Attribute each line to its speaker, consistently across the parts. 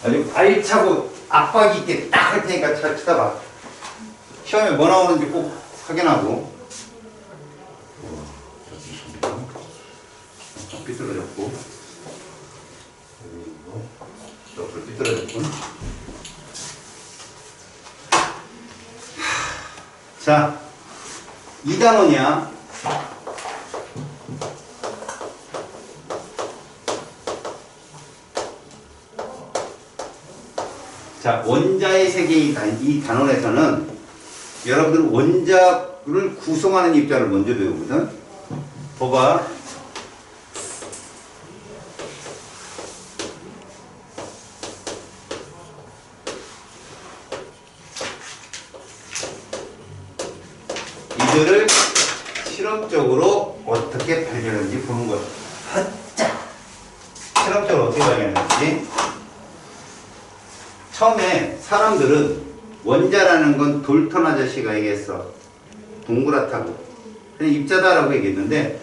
Speaker 1: 아주 알차고 압박 있게 딱 할 테니까 잘 쳐다봐. 시험에 뭐 나오는지 꼭 확인하고. 삐뚤어졌고. 옆으로 삐뚤어졌고. 자, 2단원이야. 자, 원자의 세계 이 단원에서는 여러분들 원자를 구성하는 입자를 먼저 배우거든. 봐봐. 이들을 실험적으로 어떻게 발견하는지 보는 거야. 자, 실험적으로 어떻게 발견하는지. 처음에 사람들은 원자라는 건 돌턴 아저씨가 얘기했어. 동그랗다고. 그냥 입자다라고 얘기했는데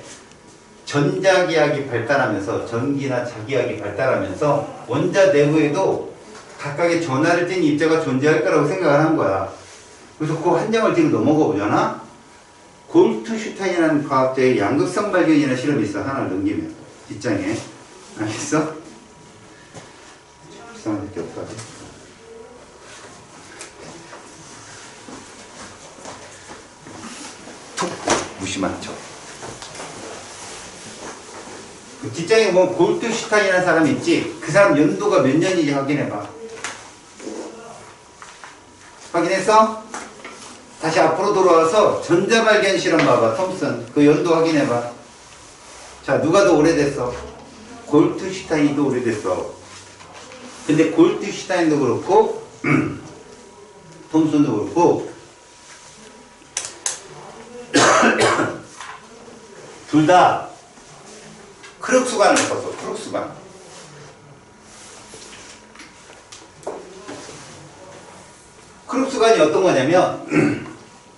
Speaker 1: 전자기학이 발달하면서 전기나 자기학이 발달하면서 원자 내부에도 각각의 전하를 띤 입자가 존재할 거라고 생각을 한 거야. 그래서 그 한 장을 지금 넘어가 보잖아. 골트슈타인이라는 과학자의 양극성 발견이라는 실험이 있어. 하나를 넘기면 뒷장에. 알겠어? 이상한 새끼 어떡하지? 무심한 척. 그 뒷장에 보면 골트슈타인이라는 사람 있지? 그 사람 연도가 몇 년인지 확인해봐. 확인했어? 다시 앞으로 돌아와서 전자발견 실험 봐봐. 톰슨. 그 연도 확인해봐. 자, 누가 더 오래됐어? 골트슈타인이 더 오래됐어. 근데 골트슈타인도 그렇고 톰슨도 그렇고 둘 다 크룩스관을 썼어. 크룩스관. 크룩스관이 어떤 거냐면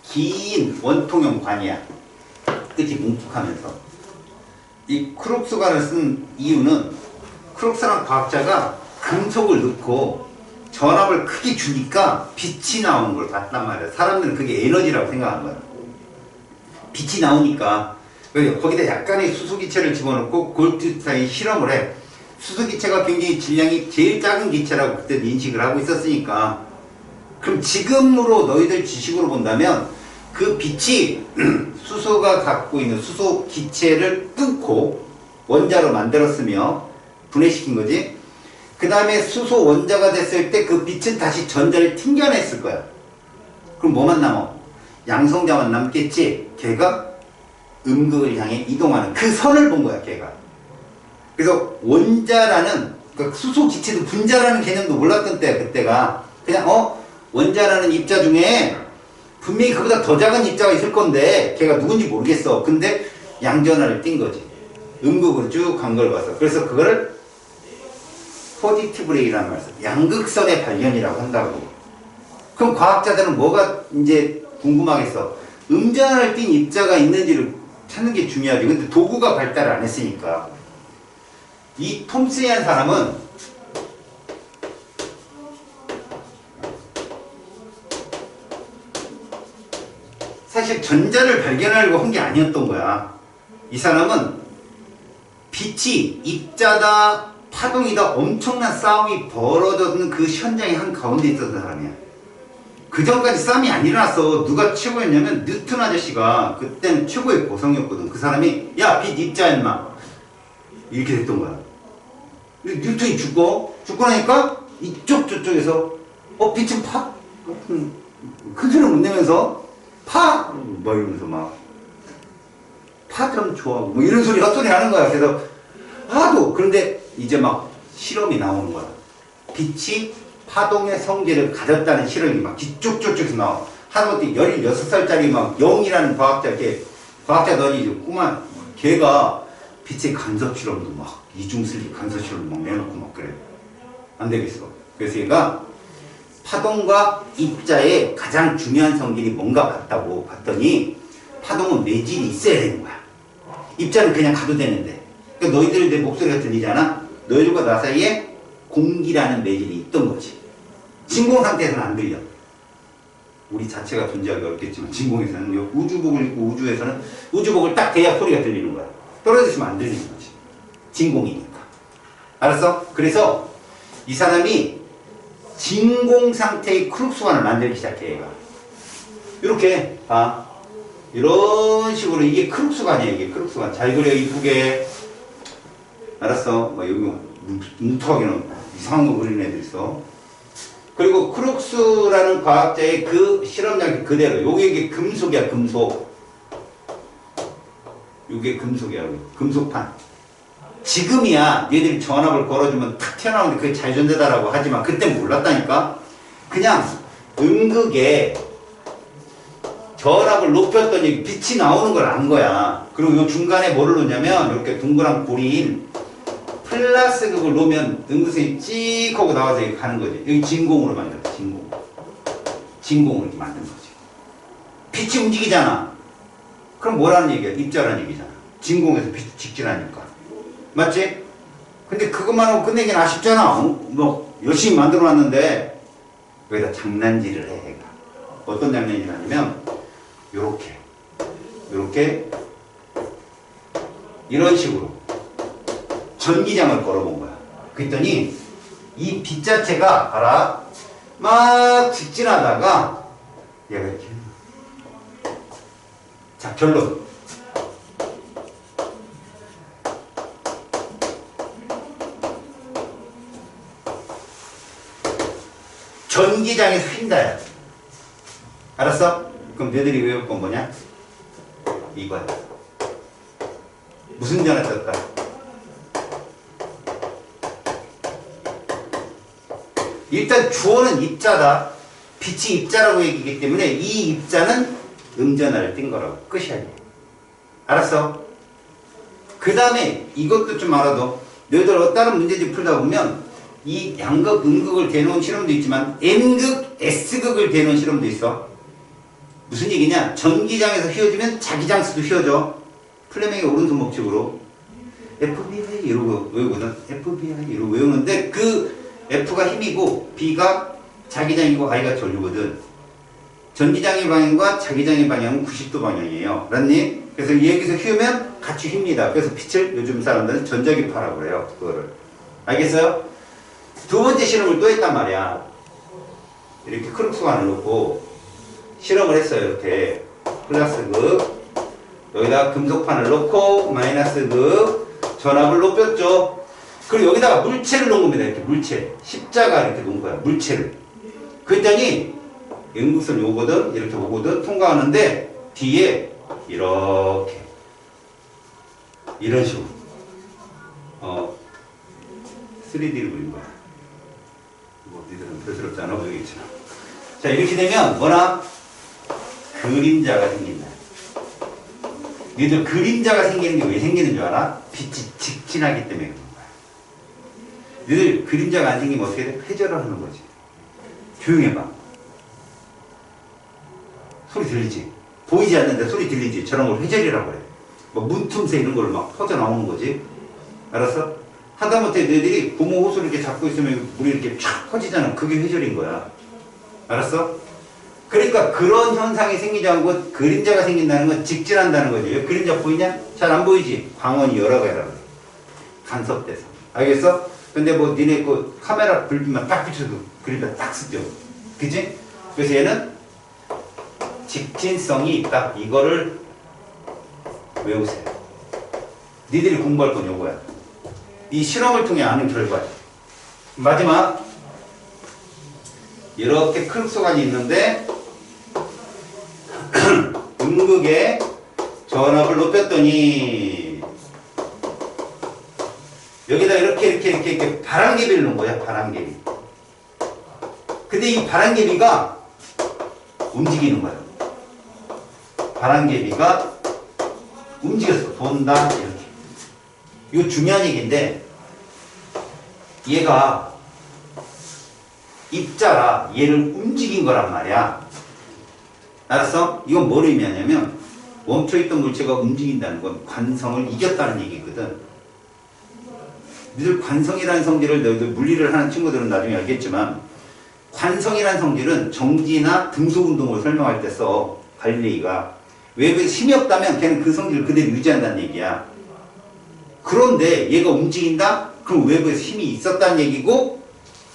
Speaker 1: 긴 원통형 관이야. 끝이 뭉툭하면서. 이 크룩스관을 쓴 이유는 크룩스란 과학자가 금속을 넣고 전압을 크게 주니까 빛이 나오는 걸 봤단 말이야. 사람들은 그게 에너지라고 생각한 거야. 빛이 나오니까 거기다 약간의 수소기체를 집어넣고 골트슈타인이 실험을 해. 수소기체가 굉장히 질량이 제일 작은 기체라고 그때 인식을 하고 있었으니까 그럼 지금으로 너희들 지식으로 본다면 그 빛이 수소가 갖고 있는 수소 기체를 끊고 원자로 만들었으며 분해시킨 거지. 그 다음에 수소 원자가 됐을 때 그 빛은 다시 전자를 튕겨냈을 거야. 그럼 뭐만 남아? 양성자만 남겠지. 걔가 음극을 향해 이동하는 그 선을 본 거야, 걔가. 그래서 원자라는 그 수소 기체도 분자라는 개념도 몰랐던 때야, 그때가. 그냥 원자라는 입자 중에 분명히 그보다 더 작은 입자가 있을 건데 걔가 누군지 모르겠어. 근데 양전하를 띈 거지. 음극으로 쭉 간 걸 봐서. 그래서 그거를 포지티브 레이라는 말을 써. 양극선의 발견이라고 한다고. 그럼 과학자들은 뭐가 이제 궁금하겠어? 음전하를 띈 입자가 있는지를 찾는 게 중요하지. 근데 도구가 발달을 안 했으니까. 이 톰슨이라는 사람은 사실 전자를 발견하려고 한 게 아니었던 거야. 이 사람은 빛이 입자다 파동이다 엄청난 싸움이 벌어졌는 그 현장의 한 가운데 있었던 사람이야. 그 전까지 싸움이 안 일어났어. 누가 최고였냐면 뉴턴 아저씨가 그때는 최고의 고성이었거든. 그 사람이 야, 빛 입자 임마 이렇게 됐던 거야. 뉴턴이 죽고 나니까 이쪽 저쪽에서 빛은 파? 큰 소리 못 내면서 파! 뭐 이러면서 막 파 좀 좋아하고 뭐 이런 소리 헛소리 하는 거야. 그래서 하도 그런데 이제 막 실험이 나오는 거야. 빛이 파동의 성질을 가졌다는 실험이 막 뒤쪽에서 나와. 하다못해 16살짜리 막 영이라는 과학자 너니 꼬만 걔가 빛의 간섭 실험도 막 이중슬립 간섭 실험 막 내놓고 막 그래. 안 되겠어. 그래서 얘가 파동과 입자의 가장 중요한 성질이 뭔가 같다고 봤더니 파동은 매질이 있어야 되는 거야. 입자는 그냥 가도 되는데. 그러니까 너희들 내 목소리가 들리잖아. 너희들과 나 사이에 공기라는 매질이 있던 거지. 진공 상태에서는 안 들려. 우리 자체가 존재하기 어렵겠지만 진공에서는 우주복을 입고 우주에서는 우주복을 딱 대야 소리가 들리는 거야. 떨어지시면 안 들리는 거지. 진공이니까. 알았어? 그래서 이 사람이 진공 상태의 크룩스관을 만들기 시작해, 얘가. 이렇게 봐. 이런 식으로 이게 크룩스관이야, 이게 크룩스관. 잘 그려, 이쁘게. 알았어? 여기 뭉툭하게는 이상한 거 그리는 애들 있어. 그리고 크룩스라는 과학자의 그 실험장 그대로. 요게 이게 금속이야, 금속. 요게 금속이야, 금속판. 지금이야 얘들이 전압을 걸어주면 탁 튀어나오는데 그게 자유전자다라고 하지만 그땐 몰랐다니까. 그냥 음극에 전압을 높였더니 빛이 나오는 걸 안 거야. 그리고 요 중간에 뭐를 놓냐면 이렇게 둥그란 고리인 플라스극을 놓으면 음극선이 찍 하고 나와서 이렇게 가는 거지. 여기 진공으로 만들었어. 진공으로 이렇게 만든 거지. 빛이 움직이잖아. 그럼 뭐라는 얘기야? 입자라는 얘기잖아. 진공에서 빛이 직진하니까. 맞지? 근데 그것만 하고 끝내긴 아쉽잖아. 뭐 열심히 만들어 놨는데 여기다 장난질을 해, 얘가. 어떤 장난이냐면 요렇게 이런 식으로 전기장을 걸어본 거야. 그랬더니 이 빛 자체가 봐라 막 직진하다가 얘가 이렇게. 자, 결론. 전기장에서 휜다야. 알았어? 그럼 너희들이 외울 건 뭐냐? 이거야. 무슨 전을 썼다? 일단 주어는 입자다. 빛이 입자라고 얘기하기 때문에 이 입자는 음전하를 띈 거라고. 끝이야. 알았어? 그 다음에 이것도 좀 알아둬. 너희들 다른 문제집 풀다 보면 이 양극, 음극을 대놓은 실험도 있지만 N극, S극을 대놓은 실험도 있어. 무슨 얘기냐? 전기장에서 휘어지면 자기장수도 휘어져. 플레밍의 오른손 법칙으로 FBI 이러고 외우거든. FBI 이러고 외우는데 그 F가 힘이고 B가 자기장이고 I가 전류거든. 전기장의 방향과 자기장의 방향은 90도 방향이에요. 알았니? 그래서 여기서 휘우면 같이 휩니다. 그래서 빛을 요즘 사람들은 전자기파라고 그래요. 그거를. 알겠어요? 두 번째 실험을 또 했단 말이야. 이렇게 크룩스관을 놓고 실험을 했어요. 이렇게 플러스극 여기다가 금속판을 놓고 마이너스극 전압을 높였죠. 그리고 여기다가 물체를 놓은 겁니다. 이렇게 물체. 십자가 이렇게 놓은 거야. 물체를. 그랬더니 음극선이 오거든. 이렇게 오거든. 통과하는데 뒤에 이렇게 이런 식으로 3D를 그린 거야. 뭐 니들은 별스럽지 않아 보이겠지. 자, 이렇게 되면 뭐나 그림자가 생긴다. 니들 그림자가 생기는 게 왜 생기는 줄 알아? 빛이 직진하기 때문에 그런 거야. 니들 그림자가 안 생기면 어떻게 돼? 회절을 하는 거지. 조용해봐. 소리 들리지? 보이지 않는데 소리 들리지? 저런 걸 회절이라고 그래. 뭐 문틈새 이런 걸 막 퍼져 나오는 거지. 알았어? 하다못해 너희들이 고무 호수를 이렇게 잡고 있으면 물이 이렇게 쫙 퍼지잖아. 그게 회절인 거야. 알았어? 그러니까 그런 현상이 생기지 않고 그림자가 생긴다는 건 직진한다는 거죠. 그림자 보이냐? 잘 안 보이지? 광원이 여러 개라고 그래. 간섭돼서. 알겠어? 근데 뭐 니네 그 카메라 불빛만 딱 비춰도 그림자 딱 쓰죠. 그치? 그래서 얘는 직진성이 있다. 이거를 외우세요. 니들이 공부할 건 요거야. 이 실험을 통해 아는 결과야. 마지막 이렇게 크룩스관이 있는데 음극에 전압을 높였더니 여기다 이렇게 바람개비를 놓은 거야. 바람개비. 근데 이 바람개비가 움직이는 거야. 바람개비가 움직였어. 돈다. 이렇게. 이거 중요한 얘기인데 얘가 입자라 얘를 움직인 거란 말이야. 알았어? 이건 뭘 의미하냐면 멈춰있던 물체가 움직인다는 건 관성을 이겼다는 얘기거든. 늘 관성이라는 성질을 너희들 물리를 하는 친구들은 나중에 알겠지만 관성이라는 성질은 정지나 등속 운동을 설명할 때 써. 갈릴레이가 외부에 힘이 없다면 걔는 그 성질을 그대로 유지한다는 얘기야. 그런데 얘가 움직인다? 그럼 외부에서 힘이 있었다는 얘기고,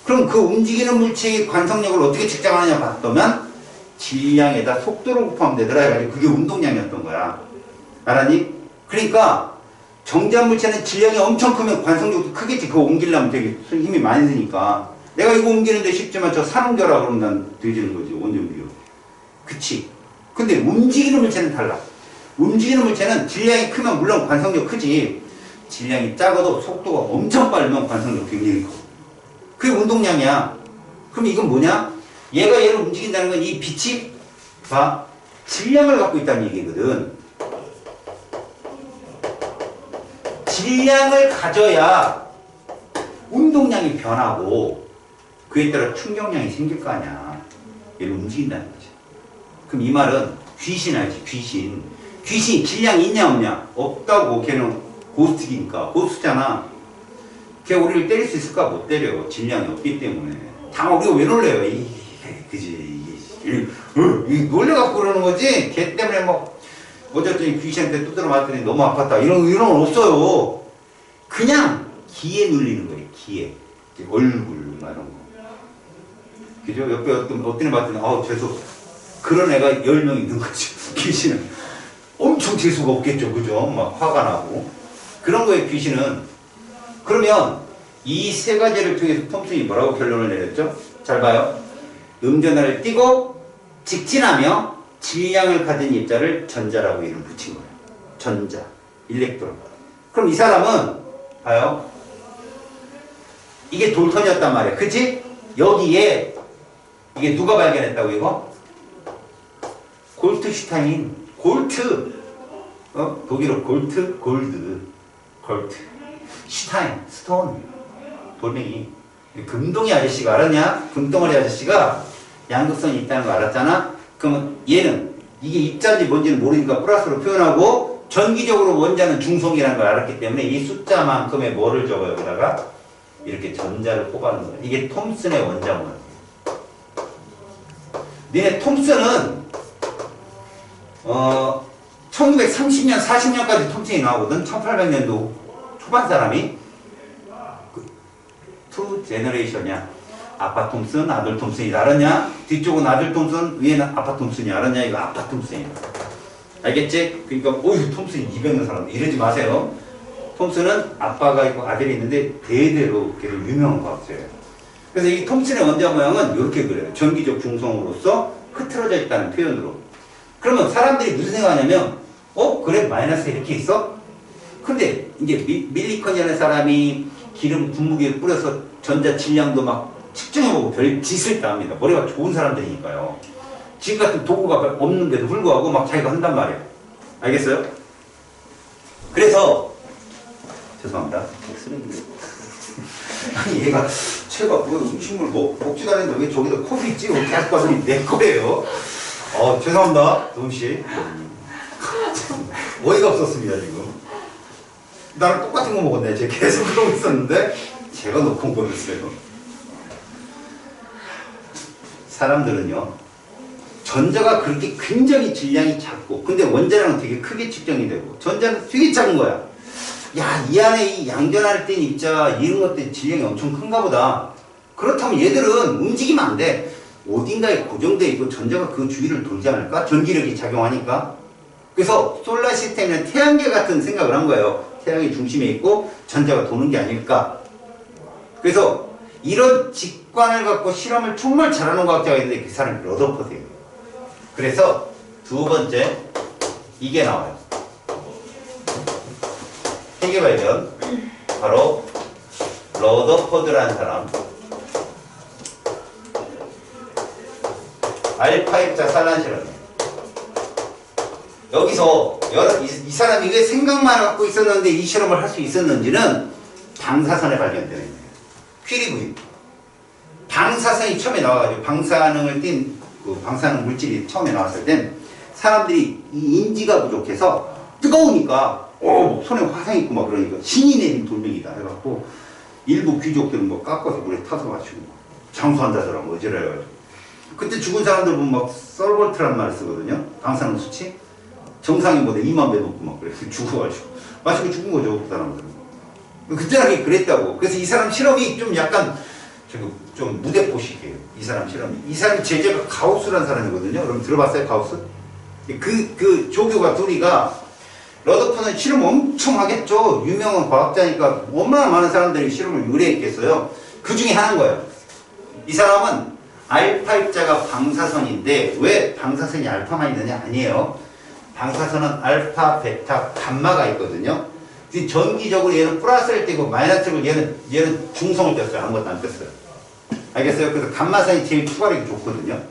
Speaker 1: 그럼 그 움직이는 물체의 관성력을 어떻게 측정하느냐 봤더만 질량에다 속도를 곱하면 되더라 해가지고 그게 운동량이었던 거야. 알았니? 그러니까 정지한 물체는 질량이 엄청 크면 관성력도 크겠지. 그거 옮기려면 되게 힘이 많이 드니까. 내가 이거 옮기는데 쉽지만 저 산 옮겨라 그러면 난 되지는 거지. 언제 옮겨? 그치? 근데 움직이는 물체는 달라. 움직이는 물체는 질량이 크면 물론 관성력 크지. 질량이 작아도 속도가 엄청 빠르면 관성력 굉장히 커. 그게 운동량이야. 그럼 이건 뭐냐? 얘가 얘를 움직인다는 건 이 빛이 봐. 질량을 갖고 있다는 얘기거든. 질량을 가져야 운동량이 변하고 그에 따라 충격량이 생길 거 아니야. 얘를 움직인다는 거지. 그럼 이 말은 귀신 알지? 귀신. 귀신이 질량이 있냐 없냐? 없다고. 걔는 고스트기니까. 고스트잖아. 걔 우리를 때릴 수 있을까? 못 때려. 질량이 없기 때문에. 다 우리가 왜 놀래요? 그지. 놀래갖고 그러는 거지. 걔 때문에 뭐 어쨌든 귀신한테 두드려 맞더니 너무 아팠다. 이런 건 없어요. 그냥 기에 눌리는 거예요. 기에. 얼굴 막 이런 거. 그죠? 옆에 어떤 애 봤더니 재수. 그런 애가 10명 있는 거죠. 귀신은. 엄청 재수가 없겠죠. 그죠? 막 화가 나고. 그런 거에 귀신은. 그러면 이 세 가지를 통해서 톰슨이 뭐라고 결론을 내렸죠? 잘 봐요. 음전하를 띄고 직진하며 질량을 가진 입자를 전자라고 이름 붙인 거예요. 전자, 일렉트론. 그럼 이 사람은 봐요. 이게 돌턴이었단 말이야. 그치? 여기에 이게 누가 발견했다고 이거? 골트슈타인. 골트. 독일어 골트, 골드. 슈타인, 스톤. 돌멩이. 금동이 아저씨가 알았냐? 금덩어리 아저씨가 양극선이 있다는 거 알았잖아? 그러면 얘는 이게 입자인지 뭔지는 모르니까 플러스로 표현하고 전기적으로 원자는 중성이라는 걸 알았기 때문에 이 숫자만큼의 뭐를 적어요? 여기다가 이렇게 전자를 뽑아놓은 거야. 이게 톰슨의 원자문. 니네 톰슨은 1930년, 40년까지 톰슨이 나오거든. 1800년도 초반 사람이. 투 제너레이션이야. 아빠 톰슨, 아들 톰슨이 알았냐? 뒤쪽은 아들 톰슨, 위에는 아빠 톰슨이 알았냐? 이거 아빠 톰슨이야. 알겠지? 그러니까 톰슨이 200년 살았네. 이러지 마세요. 톰슨은 아빠가 있고 아들이 있는데 대대로 걔를 유명한 과학자예요. 그래서 이 톰슨의 원자 모양은 이렇게 그려요. 전기적 중성으로서 흐트러져 있다는 표현으로. 그러면 사람들이 무슨 생각하냐면 그래? 마이너스 이렇게 있어? 근데 이제 밀리컨이라는 사람이 기름 분무기에 뿌려서 전자 질량도 막 측정해보고 별 짓을 다 합니다. 머리가 좋은 사람들이니까요. 지금 같은 도구가 없는데도 불구하고 막 자기가 한단 말이에요. 알겠어요? 그래서 죄송합니다. 아니 얘가 제가 음식물 먹지도 않았는데 왜 저기다 컵이 있지? 계속 봐서 내 거예요. 죄송합니다. 도훈씨. 어이가 없었습니다 지금. 나랑 똑같은 거 먹었네. 제가 계속 그러고 있었는데 제가 놓고 온 거였어요. 사람들은요 전자가 그렇게 굉장히 질량이 작고 근데 원자량은 되게 크게 측정이 되고 전자는 되게 작은 거야. 야, 이 안에 이 양전하를 뗀 입자 이런 것들 질량이 엄청 큰가 보다. 그렇다면 얘들은 움직이면 안 돼. 어딘가에 고정되어 있고 전자가 그 주위를 돌지 않을까? 전기력이 작용하니까. 그래서 솔라 시스템은 태양계 같은 생각을 한 거예요. 태양이 중심에 있고 전자가 도는 게 아닐까. 그래서 이런 직관을 갖고 실험을 정말 잘하는 과학자가 있는데 그 사람이 러더퍼드예요. 그래서 두 번째 이게 나와요. 세계 발견 바로 러더퍼드라는 사람. 알파 입자 산란 실험. 여기서 이 사람이 왜 생각만 갖고 있었는데 이 실험을 할 수 있었는지는 방사선에 발견되는 거예요. 퀴리 부인. 방사선이 처음에 나와가지고 방사능을 띤 그 방사능 물질이 처음에 나왔을 땐 사람들이 이 인지가 부족해서 뜨거우니까 손에 화상 있고 막 그러니까 신이 내린 돌멩이다 해갖고 일부 귀족들은 뭐 깎아서 물에 타서 마시고 장수한다더라 뭐 어지러워가지고. 그때 죽은 사람들 보면 막 썰볼트란 말을 쓰거든요. 방사능 수치 정상인보다 2만 배 높고 막 그래서 죽어가지고 마시고 죽은 거죠 그 사람들은. 그때는 그랬다고. 그래서 이 사람 실험이 좀 약간 좀 무대포식이에요. 이 사람 실험이. 이 사람이 제자가 가우스라는 사람이거든요. 여러분 들어봤어요 가우스? 그 조교가 둘이가 러더퍼는 실험 엄청 하겠죠. 유명한 과학자니까 얼마나 많은 사람들이 실험을 의뢰했겠어요. 그 중에 하나인 거예요. 이 사람은 알파 입자가 방사선인데 왜 방사선이 알파만 있느냐? 아니에요. 방사선은 알파, 베타, 감마가 있거든요. 전기적으로 얘는 플러스를 띄고 마이너스를 얘는 중성을 띄었어요. 아무것도 안 띄었어요. 알겠어요? 그래서 감마선이 제일 추가력이 좋거든요.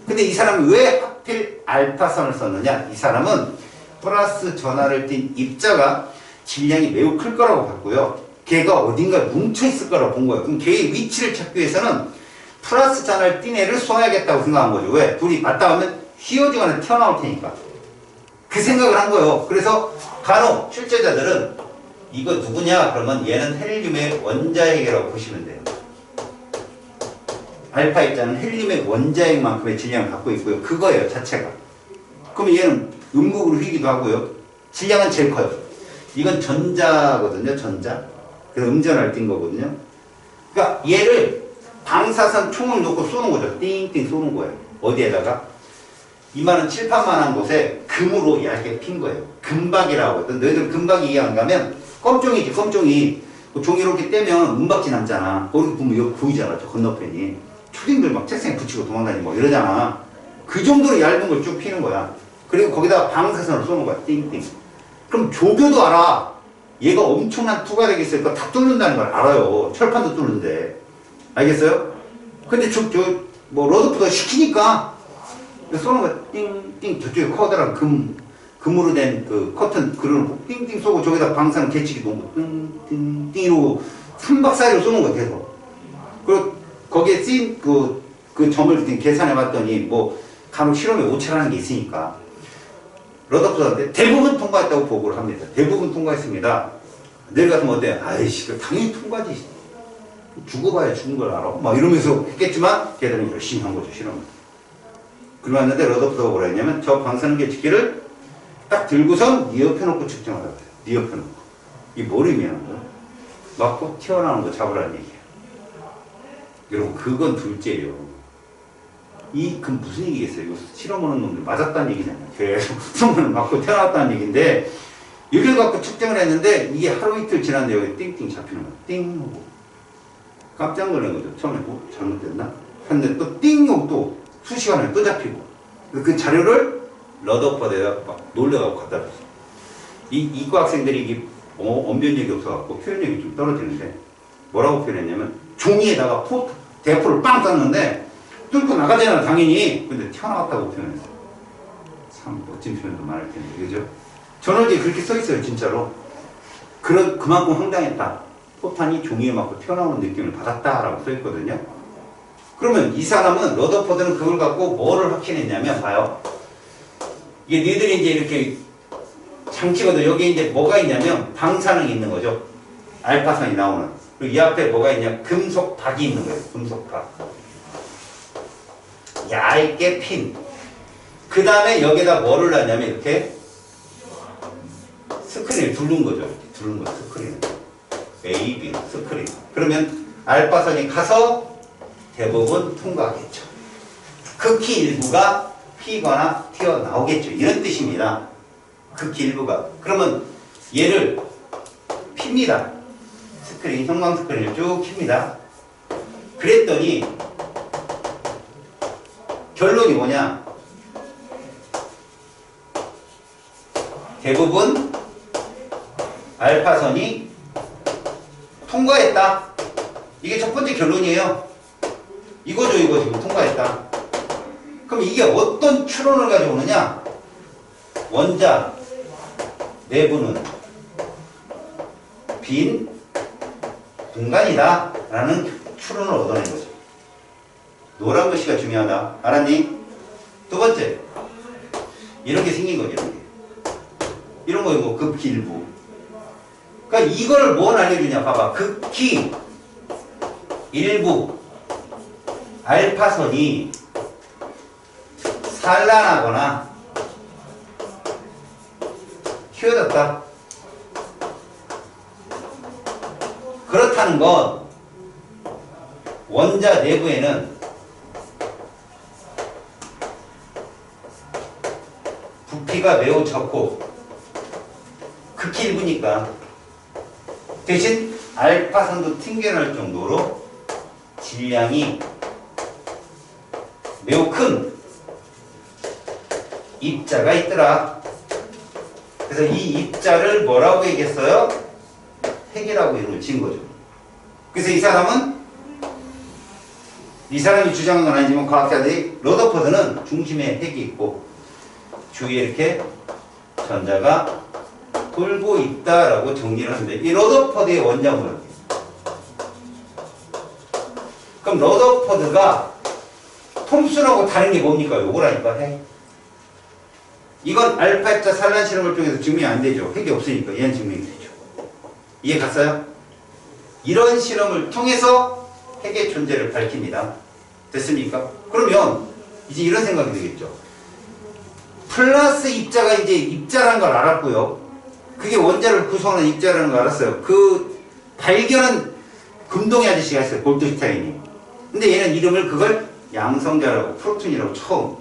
Speaker 1: 근데 이 사람은 왜 하필 알파선을 썼느냐? 이 사람은 플러스 전하를 띤 입자가 질량이 매우 클 거라고 봤고요. 걔가 어딘가 뭉쳐있을 거라고 본 거예요. 그럼 걔의 위치를 찾기 위해서는 플러스 전하를 띤 애를 쏘아야겠다고 생각한 거죠. 왜? 둘이 맞다 하면 휘어지거나 튀어나올 테니까. 그 생각을 한 거예요. 그래서 간혹 출제자들은 이거 누구냐? 그러면 얘는 헬륨의 원자핵이라고 보시면 돼요. 알파 입자는 헬륨의 원자핵만큼의 질량을 갖고 있고요. 그거예요, 자체가. 그러면 얘는 음극으로 휘기도 하고요. 질량은 제일 커요. 이건 전자거든요, 전자. 그래서 음전을 띈 거거든요. 그러니까 얘를 방사선 총을 놓고 쏘는 거죠. 띵띵 쏘는 거예요. 어디에다가? 이만한 칠판만한 곳에 금으로 얇게 핀 거예요. 금박이라고 하거든. 너희들 금박이 이해 안 가면 껌종이지, 껌종이. 종이 이렇게 떼면 은박지 남잖아. 거기 보면 여기 보이잖아, 저 건너편이. 초딩들 막 책상에 붙이고 도망다니고 막 이러잖아. 그 정도로 얇은 걸 쭉 피는 거야. 그리고 거기다가 방사선을 쏘는 거야. 띵띵. 그럼 조교도 알아. 얘가 엄청난 투과력이 있으니까 다 뚫는다는 걸 알아요. 철판도 뚫는데. 알겠어요? 근데 뭐 러더프도 시키니까 쏘는 거야. 띵띵. 저쪽에 커다란 금으로 된 그 커튼 그걸 띵띵 쏘고 저기다 방사능 개치기 놓은 거 띵띵 이러고 3박 4일을 쏘는 거야 계속. 그리고 거기에 쓰인 그 점을 계산해 봤더니 뭐 간혹 실험에 오차라는 게 있으니까 러더프한테 대부분 통과했다고 보고를 합니다. 대부분 통과했습니다. 내일 같으면 어때? 아이씨, 당연히 통과지. 죽어봐야 죽은 걸 알아. 막 이러면서 했겠지만 걔들은 열심히 한 거죠, 실험을. 그러는데 러더프가 뭐라 했냐면 저 방사능 계측기를 딱 들고선 네 옆에 놓고 측정하라고 해요. 네 옆에 놓고. 이게 뭘 의미하는 거야? 맞고 튀어나오는 거 잡으라는 얘기예요. 여러분 그건 둘째예요. 그 무슨 얘기겠어요? 이거 실험하는 놈들 맞았다는 얘기잖아요. 계속 수능을 맞고 태어났다는 얘기인데 이걸 갖고 측정을 했는데 이게 하루 이틀 지났는데 여기 띵띵 잡히는 거야. 띵 하고 깜짝 놀란 거죠. 처음에 잘못됐나? 근데 또 띵 하고 또 수시간에 또 잡히고 그 자료를 러더퍼드에다 막 놀래가고 갖다 줬어. 이과 학생들이 이게 언변력이 없어갖고 표현력이 좀 떨어지는데 뭐라고 표현했냐면 종이에다가 대포를 빵 쐈는데 뚫고 나가잖아 당연히. 근데 튀어나왔다고 표현했어. 참 멋진 표현도 많을 텐데 그죠? 저널지에 그렇게 써있어요 진짜로. 그만큼 황당했다. 포탄이 종이에 맞고 튀어나오는 느낌을 받았다라고 써있거든요. 그러면 이 사람은 러더퍼드는 그걸 갖고 뭐를 확인했냐면 봐요. 이게 니들이 이제 이렇게 장치거든. 여기 이제 뭐가 있냐면 방사능이 있는 거죠. 알파선이 나오는. 그리고 이 앞에 뭐가 있냐? 금속박이 있는 거예요. 금속박. 얇게 핀. 그 다음에 여기다 뭐를 놨냐면 이렇게 스크린을 두른 거죠. 이렇게 두른 거 스크린. A, B 스크린. 그러면 알파선이 가서 대부분 통과하겠죠. 극히 일부가 피거나 튀어나오겠죠. 이런 뜻입니다. 극히 일부가. 그러면 얘를 핍니다. 스크린, 형광 스크린을 쭉 킵니다. 그랬더니 결론이 뭐냐? 대부분 알파선이 통과했다. 이게 첫 번째 결론이에요. 이거죠, 이거 지금 통과했다. 그럼 이게 어떤 추론을 가져오느냐? 원자 내부는 빈 공간이다 라는 추론을 얻어낸 거죠. 노란 글씨가 중요하다. 알았니? 두 번째, 이런 게 생긴 거죠. 이런 게. 이런 거 이거 극히 일부. 그러니까 이걸 뭘 알려주냐? 봐봐. 극히 일부 알파선이 산란하거나 휘어졌다. 그렇다는 건 원자 내부에는 부피가 매우 적고 극히 일부니까 대신 알파선도 튕겨날 정도로 질량이 매우 큰 입자가 있더라. 그래서 이 입자를 뭐라고 얘기했어요? 핵이라고 이름을 지은 거죠. 그래서 이 사람이 주장한 건 아니지만 과학자들이 러더퍼드는 중심에 핵이 있고 주위에 이렇게 전자가 돌고 있다라고 정리를 하는데 이 러더퍼드의 원자물은 그럼 러더퍼드가 톰슨하고 다른 게 뭡니까? 요거라니까 핵. 이건 알파 입자 산란 실험을 통해서 증명이 안 되죠. 핵이 없으니까 얘는 증명이 되죠. 이해 갔어요? 이런 실험을 통해서 핵의 존재를 밝힙니다. 됐습니까? 그러면 이제 이런 생각이 들겠죠. 플러스 입자가 이제 입자라는 걸 알았고요. 그게 원자를 구성하는 입자라는 걸 알았어요. 그 발견은 금동이 아저씨가 했어요. 골드슈타인이. 근데 얘는 이름을 그걸 양성자라고 프로톤이라고 처음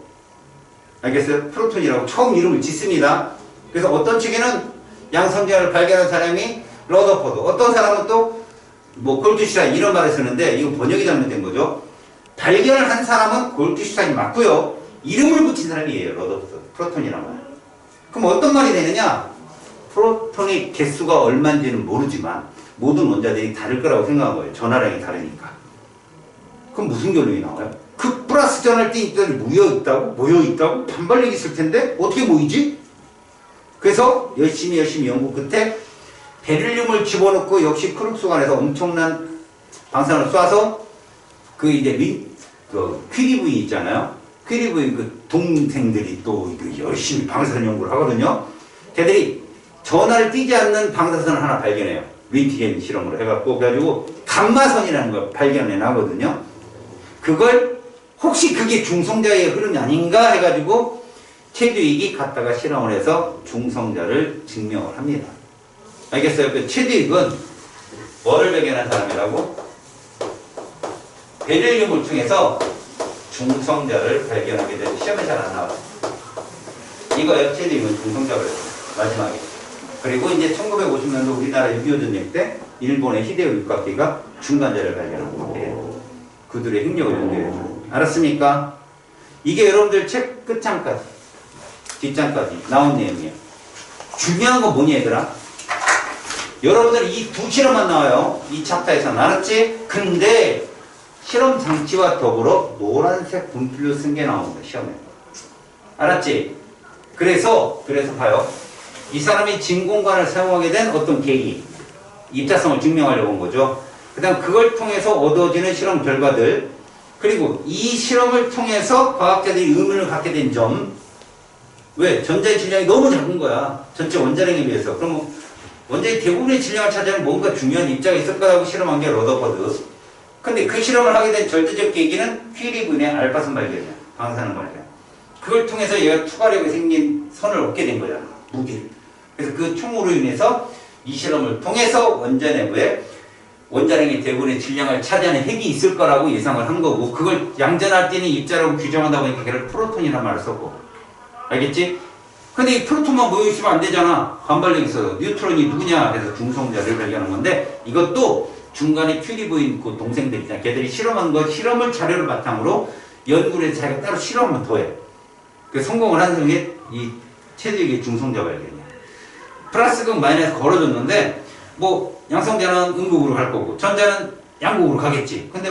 Speaker 1: 알겠어요? 프로톤이라고 처음 이름을 짓습니다. 그래서 어떤 측에는 양성자를 발견한 사람이 러더퍼드, 어떤 사람은 또 뭐 골드슈타인 이런 말을 쓰는데 이거 번역이 잘못된 거죠. 발견을 한 사람은 골드슈타인이 맞고요. 이름을 붙인 사람이 얘예요. 러더퍼드, 프로톤이란 말. 그럼 어떤 말이 되느냐? 프로톤의 개수가 얼마인지는 모르지만 모든 원자들이 다를 거라고 생각한 거예요. 전하량이 다르니까. 그럼 무슨 결론이 나와요? 그 플러스 전할 때 입자들이 모여있다고? 반발력이 있을 텐데? 어떻게 모이지? 그래서 열심히 연구 끝에 베릴륨을 집어넣고 역시 크룩스 안에서 엄청난 방사선을 쏴서 그 이제 퀴리 부인 있잖아요. 퀴리 부인 그 동생들이 또 열심히 방사선 연구를 하거든요. 걔들이 전하를 띄지 않는 방사선을 하나 발견해요. 윈티겐 실험으로 해갖고 그래가지고 감마선이라는 걸 발견해 나거든요. 그걸 혹시 그게 중성자의 흐름이 아닌가 해가지고 체드윅이 갔다가 실험을 해서 중성자를 증명을 합니다. 알겠어요? 그 체드윅은 뭐를 발견한 사람이라고? 베릴륨을 통해서 중성자를 발견하게 된 시험에 잘 안 나와요. 이거요. 체드윅은 중성자가 그랬어요. 마지막에. 그리고 이제 1950년도 우리나라 6.25 전쟁 때 일본의 히데오 육각기가 중간자를 발견한 건데 그들의 행력을 연구해요. 알았습니까? 이게 여러분들 책 끝장까지 뒷장까지 나온 내용이에요. 중요한 건 뭐냐 얘들아? 여러분들 이 두 실험만 나와요. 이 챕터에서는. 알았지? 근데 실험 장치와 더불어 노란색 분필로 쓴 게 나옵니다. 시험에. 알았지? 그래서 봐요. 이 사람이 진공관을 사용하게 된 어떤 계기, 입자성을 증명하려고 한 거죠. 그 다음 그걸 통해서 얻어지는 실험 결과들, 그리고 이 실험을 통해서 과학자들이 의문을 갖게 된 점, 왜? 전자의 질량이 너무 작은 거야. 전체 원자량에 비해서. 그럼 원자의 대부분의 질량을 차지하는 뭔가 중요한 입자가 있을 거라고 실험한 게 러더퍼드. 근데 그 실험을 하게 된 절대적 계기는 퀴리 부인의 알파선 발견이야. 방사선 발견. 그걸 통해서 얘가 투과력이 생긴 선을 얻게 된 거잖아. 무기를. 그래서 그 총으로 인해서 이 실험을 통해서 원자 내부에 원자량의 대부분의 질량을 차지하는 핵이 있을 거라고 예상을 한 거고, 그걸 양전할 때는 입자라고 규정하다 보니까 걔를 프로톤이라는 말을 썼고. 알겠지? 근데 이 프로톤만 모여있으면 안 되잖아. 반발력이 있어서. 뉴트론이 누구냐? 그래서 중성자를 발견한 건데, 이것도 중간에 퀴리 부인 그 동생들 있잖아. 걔들이 실험한 거, 실험을 자료를 바탕으로 연구를 해서 자기가 따로 실험 한번 더 해. 그 성공을 한 게 이 체드윅의 중성자 발견이야. 플러스극 마이너스 걸어줬는데, 뭐 양성자는 음극으로 갈 거고 전자는 양극으로 가겠지. 근데